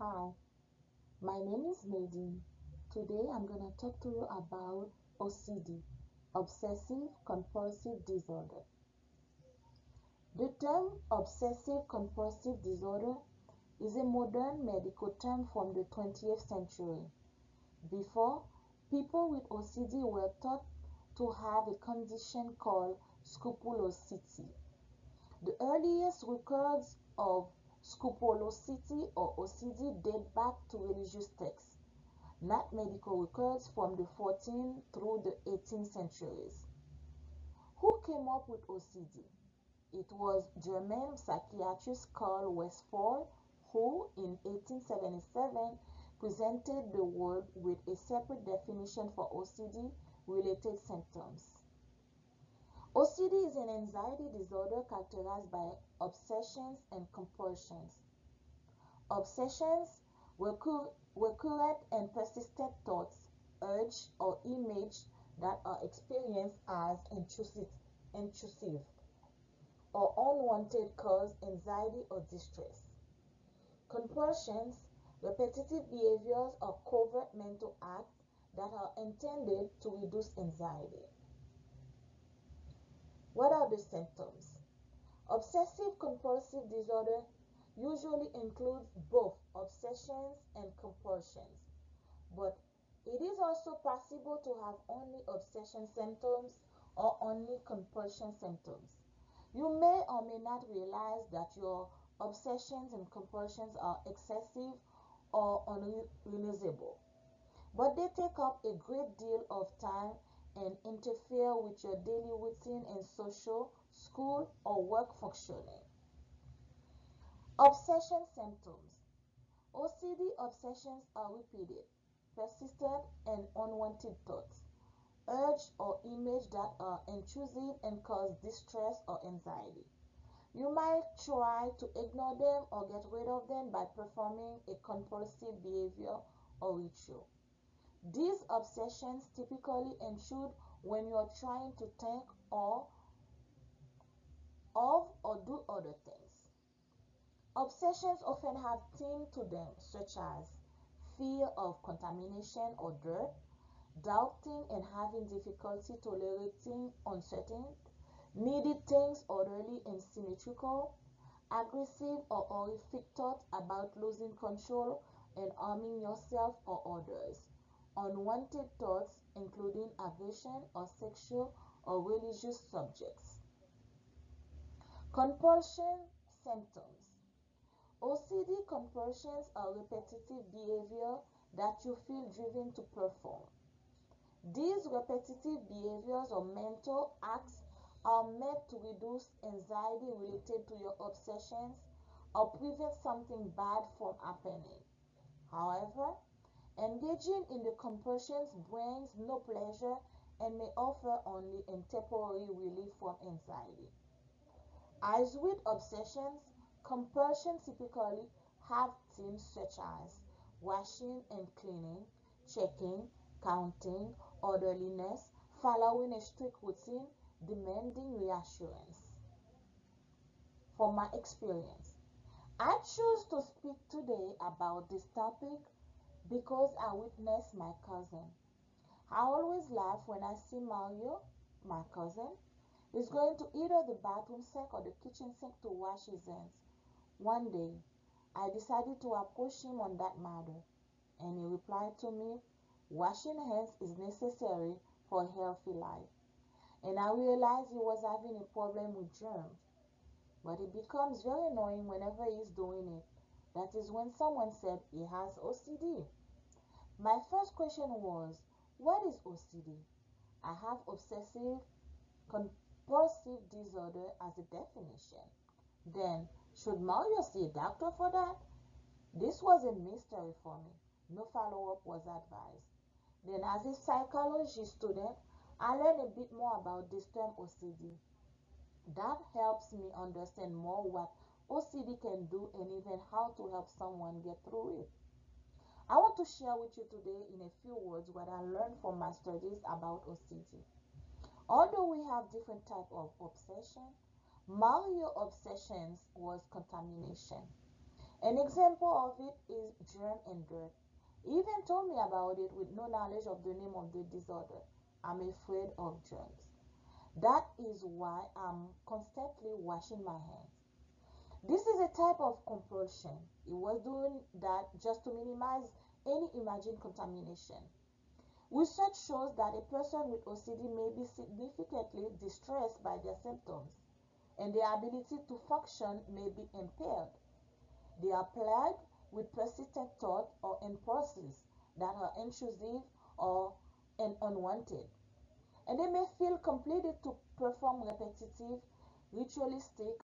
Hi, my name is Nadine. Today I'm going to talk to you about OCD, Obsessive Compulsive Disorder. The term obsessive compulsive disorder is a modern medical term from the 20th century. Before, people with OCD were thought to have a condition called scrupulosity. The earliest records of scrupulosity or OCD date back to religious texts, not medical records from the 14th through the 18th centuries. Who came up with OCD? It was German psychiatrist Carl Westphal who, in 1877, presented the world with a separate definition for OCD-related symptoms. OCD is an anxiety disorder characterized by obsessions and compulsions. Obsessions, recurrent and persistent thoughts, urges, or images that are experienced as intrusive or unwanted cause anxiety or distress. Compulsions, repetitive behaviors or covert mental acts that are intended to reduce anxiety. What are the symptoms? Obsessive compulsive disorder usually includes both obsessions and compulsions, but it is also possible to have only obsession symptoms or only compulsion symptoms. You may or may not realize that your obsessions and compulsions are excessive or unreasonable, but they take up a great deal of time and interfere with your daily routine and social, school, or work functioning. Obsession symptoms. OCD obsessions are repeated, persistent, and unwanted thoughts, urges or images that are intrusive and cause distress or anxiety. You might try to ignore them or get rid of them by performing a compulsive behavior or ritual. These obsessions typically intrude when you are trying to think of or do other things. Obsessions often have themes to them such as fear of contamination or dirt, doubting and having difficulty tolerating uncertainty, needing things orderly and symmetrical, aggressive or horrific thoughts about losing control and harming yourself or others, unwanted thoughts including aggression or sexual or religious subjects. Compulsion symptoms. OCD compulsions are repetitive behavior that you feel driven to perform. These repetitive behaviors or mental acts are meant to reduce anxiety related to your obsessions or prevent something bad from happening. However, engaging in the compulsions brings no pleasure and may offer only a temporary relief from anxiety. As with obsessions, compulsions typically have themes such as washing and cleaning, checking, counting, orderliness, following a strict routine, demanding reassurance. From my experience, I choose to speak today about this topic because I witnessed my cousin. I always laugh when I see Mario, my cousin, is going to either the bathroom sink or the kitchen sink to wash his hands. One day, I decided to approach him on that matter, and he replied to me, washing hands is necessary for a healthy life. And I realized he was having a problem with germs. But it becomes very annoying whenever he's doing it. That is when someone said he has OCD. My first question was, what is OCD? I have obsessive compulsive disorder as a definition. Then, should Mario see a doctor for that? This was a mystery for me. No follow-up was advised. Then, as a psychology student, I learned a bit more about this term OCD. That helps me understand more what OCD can do and even how to help someone get through it. I want to share with you today in a few words what I learned from my studies about OCD. Although we have different types of obsession, Mario's obsessions was contamination. An example of it is germ and dirt. He even told me about it with no knowledge of the name of the disorder. I'm afraid of germs. That is why I'm constantly washing my hands. This is a type of compulsion. He was doing that just to minimize any imagined contamination. Research shows that a person with OCD may be significantly distressed by their symptoms, and their ability to function may be impaired. They are plagued with persistent thoughts or impulses that are intrusive or unwanted, and they may feel compelled to perform repetitive, ritualistic,